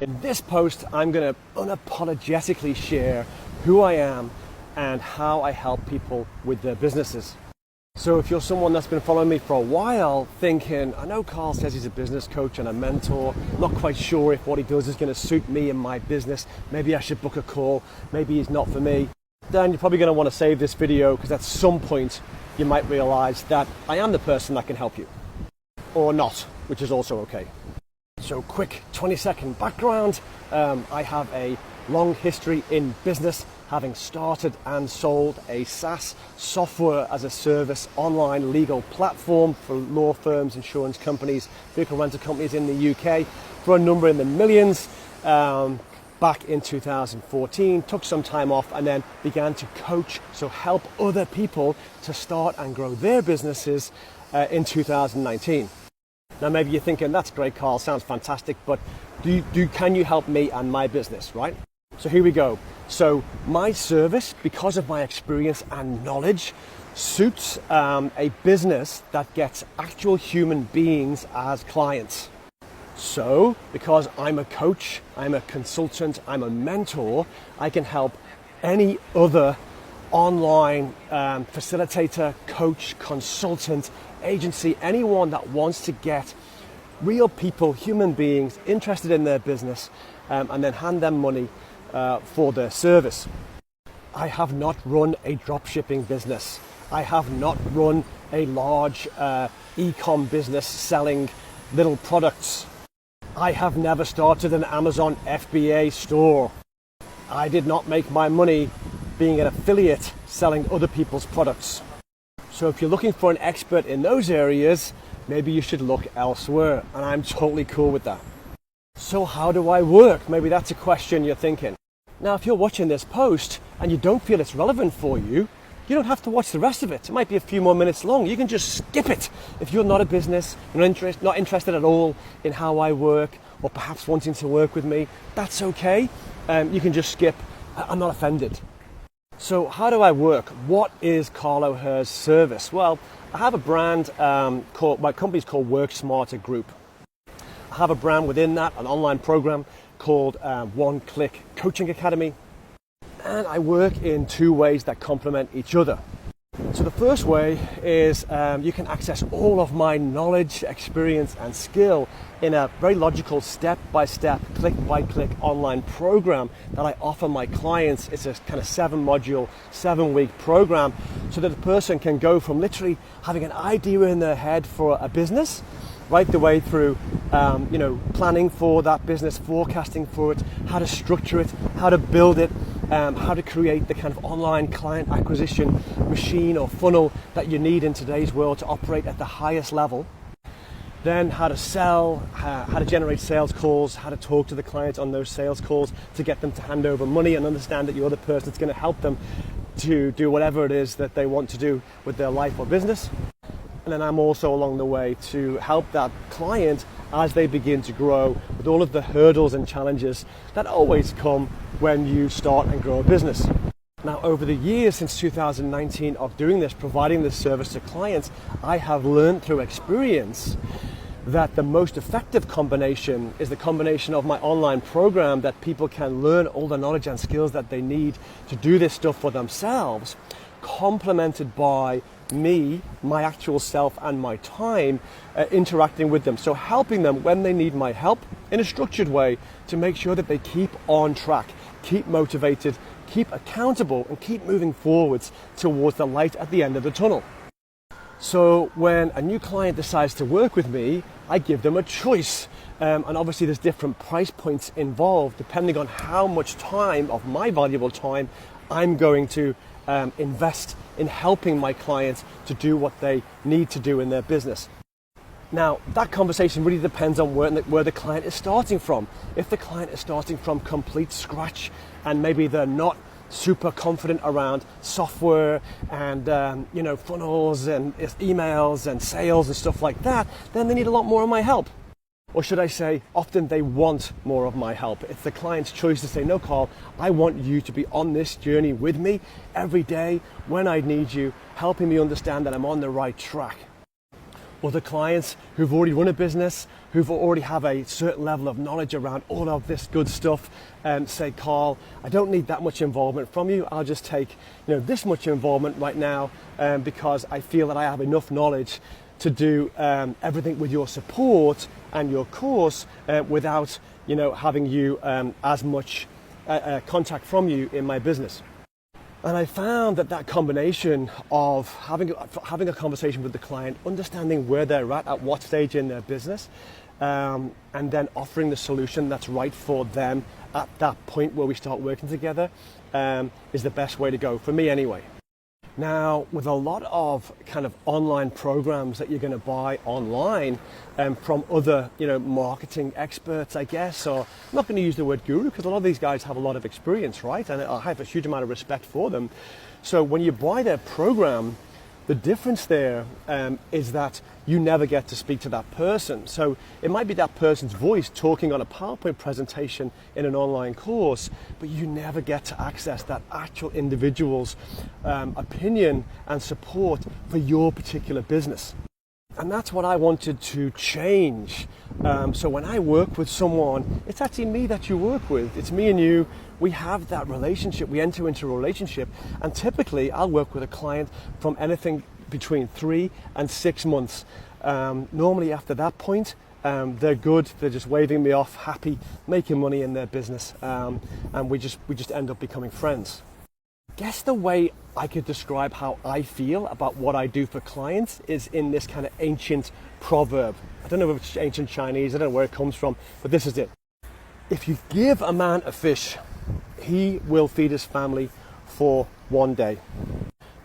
In this post, I'm going to unapologetically share who I am and how I help people with their businesses. So if you're someone that's been following me for a while, thinking, I know Karl says he's a business coach and a mentor, I'm not quite sure if what he does is going to suit me and my business, maybe I should book a call, maybe he's not for me, then you're probably going to want to save this video because at some point you might realize that I am the person that can help you. Or not, which is also okay. So quick 20-second background. I have a long history in business, having started and sold a SaaS software as a service online legal platform for law firms, insurance companies, vehicle rental companies in the UK for a number in the millions back in 2014. Took some time off and then began to coach, so help other people to start and grow their businesses in 2019. Now maybe you're thinking, that's great, Karl, sounds fantastic, but can you help me and my business, right? So here we go. So my service, because of my experience and knowledge, suits a business that gets actual human beings as clients. So because I'm a coach, I'm a consultant, I'm a mentor, I can help any other online facilitator, coach, consultant, agency, anyone that wants to get real people, human beings interested in their business and then hand them money for their service. I have not run a dropshipping business. I have not run a large e-com business selling little products. I have never started an Amazon FBA store. I did not make my money being an affiliate selling other people's products. So if you're looking for an expert in those areas, maybe you should look elsewhere, and I'm totally cool with that. So how do I work? Maybe that's a question you're thinking. Now, if you're watching this post and you don't feel it's relevant for you, you don't have to watch the rest of it. It might be a few more minutes long. You can just skip it. If you're not a business, you're not interested at all in how I work, or perhaps wanting to work with me, that's okay. You can just skip. I'm not offended. So how do I work? What is Karl O'Hare's service? Well, I have a brand my company's called Work Smarter Group. I have a brand within that, an online program called One Click Coaching Academy. And I work in two ways that complement each other. So the first way is you can access all of my knowledge, experience and skill in a very logical step-by-step, click-by-click online program that I offer my clients. It's a kind of 7-module, 7-week program so that the person can go from literally having an idea in their head for a business right the way through planning for that business, forecasting for it, how to structure it, how to build it, how to create the kind of online client acquisition machine or funnel that you need in today's world to operate at the highest level. Then how to sell, how to generate sales calls, how to talk to the clients on those sales calls to get them to hand over money and understand that you're the person that's going to help them to do whatever it is that they want to do with their life or business. And then I'm also along the way to help that client as they begin to grow with all of the hurdles and challenges that always come when you start and grow a business. Now, over the years since 2019 of doing this, providing this service to clients, I have learned through experience that the most effective combination is the combination of my online program that people can learn all the knowledge and skills that they need to do this stuff for themselves, complemented by me, my actual self and my time interacting with them. So helping them when they need my help in a structured way to make sure that they keep on track, keep motivated, keep accountable and keep moving forwards towards the light at the end of the tunnel. So when a new client decides to work with me, I give them a choice. And obviously there's different price points involved depending on how much time of my valuable time I'm going to invest in helping my clients to do what they need to do in their business. Now, that conversation really depends on where the client is starting from. If the client is starting from complete scratch and maybe they're not super confident around software and funnels and emails and sales and stuff like that, then they need a lot more of my help. Or should I say, often they want more of my help. It's the client's choice to say, no, Karl, I want you to be on this journey with me every day when I need you, helping me understand that I'm on the right track. other clients who've already run a business, who've already have a certain level of knowledge around all of this good stuff, say, Karl, I don't need that much involvement from you. I'll just take this much involvement right now because I feel that I have enough knowledge to do everything with your support and your course without having you as much contact from you in my business. And I found that combination of having a conversation with the client, understanding where they're at what stage in their business, and then offering the solution that's right for them at that point where we start working together, is the best way to go, for me anyway. Now, with a lot of kind of online programs that you're going to buy online from other, marketing experts, I guess, or I'm not going to use the word guru because a lot of these guys have a lot of experience, right? And I have a huge amount of respect for them. So when you buy their program, the difference there is that you never get to speak to that person. So it might be that person's voice talking on a PowerPoint presentation in an online course, but you never get to access that actual individual's opinion and support for your particular business. And that's what I wanted to change. So when I work with someone, it's actually me that you work with. It's me and you. We have that relationship. We enter into a relationship. And typically, I'll work with a client from anything between 3 and 6 months. Normally, after that point, they're good. They're just waving me off, happy, making money in their business. And we just end up becoming friends. Guess the way I could describe how I feel about what I do for clients is in this kind of ancient proverb. I don't know if it's ancient Chinese, I don't know where it comes from, but this is it. If you give a man a fish, he will feed his family for one day.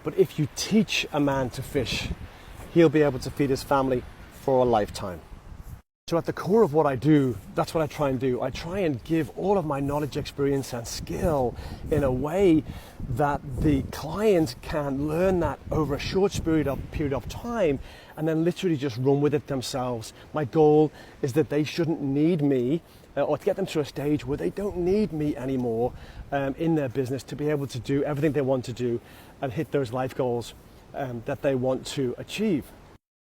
But if you teach a man to fish, he'll be able to feed his family for a lifetime. So at the core of what I do, that's what I try and do. I try and give all of my knowledge, experience, and skill in a way that the client can learn that over a short period of time and then literally just run with it themselves. My goal is that they shouldn't need me or to get them to a stage where they don't need me anymore in their business to be able to do everything they want to do and hit those life goals that they want to achieve.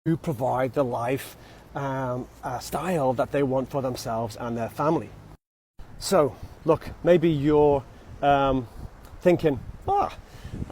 To provide the life style that they want for themselves and their family. So, look, maybe you're thinking,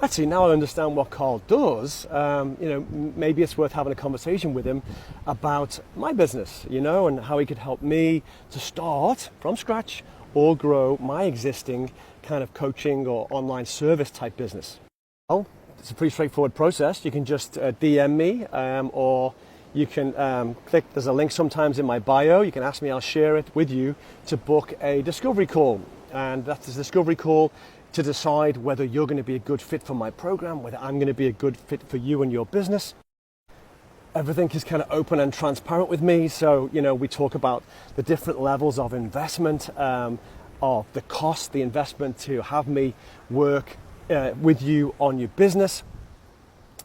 actually, now I understand what Karl does. Maybe it's worth having a conversation with him about my business, and how he could help me to start from scratch or grow my existing kind of coaching or online service type business. Well, it's a pretty straightforward process. You can just DM me or you can click, there's a link sometimes in my bio. You can ask me, I'll share it with you to book a discovery call. And that's the discovery call to decide whether you're going to be a good fit for my program, whether I'm going to be a good fit for you and your business. Everything is kind of open and transparent with me. So, we talk about the different levels of investment, of the cost, the investment to have me work with you on your business.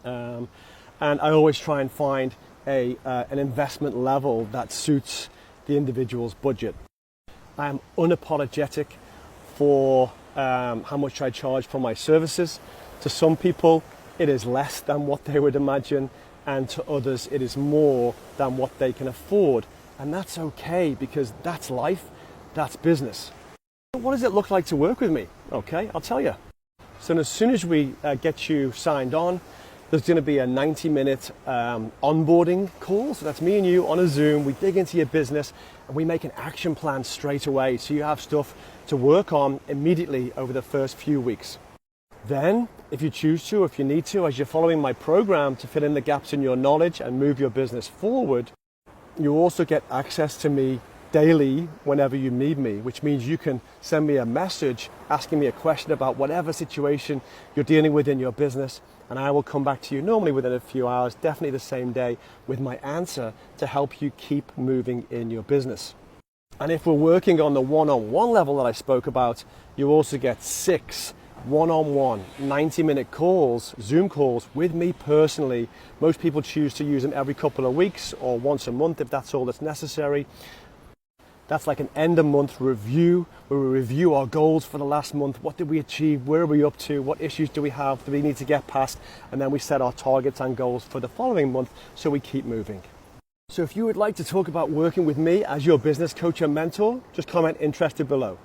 And I always try and find an investment level that suits the individual's budget. I am unapologetic for how much I charge for my services. To some people, it is less than what they would imagine, and to others, it is more than what they can afford. And that's okay, because that's life, that's business. What does it look like to work with me? Okay, I'll tell you. So as soon as we get you signed on, there's going to be a 90-minute onboarding call. So that's me and you on a Zoom. We dig into your business and we make an action plan straight away. So you have stuff to work on immediately over the first few weeks. Then, if you choose to, if you need to, as you're following my program to fill in the gaps in your knowledge and move your business forward, you also get access to me daily whenever you need me, which means you can send me a message asking me a question about whatever situation you're dealing with in your business, and I will come back to you normally within a few hours, definitely the same day, with my answer to help you keep moving in your business. And if we're working on the one-on-one level that I spoke about, you also get 6 one-on-one 90-minute calls, Zoom calls with me personally. Most people choose to use them every couple of weeks or once a month if that's all that's necessary. That's like an end of month review where we review our goals for the last month. What did we achieve? Where are we up to? What issues do we have? Do we need to get past? And then we set our targets and goals for the following month so we keep moving. So if you would like to talk about working with me as your business coach and mentor, just comment interested below.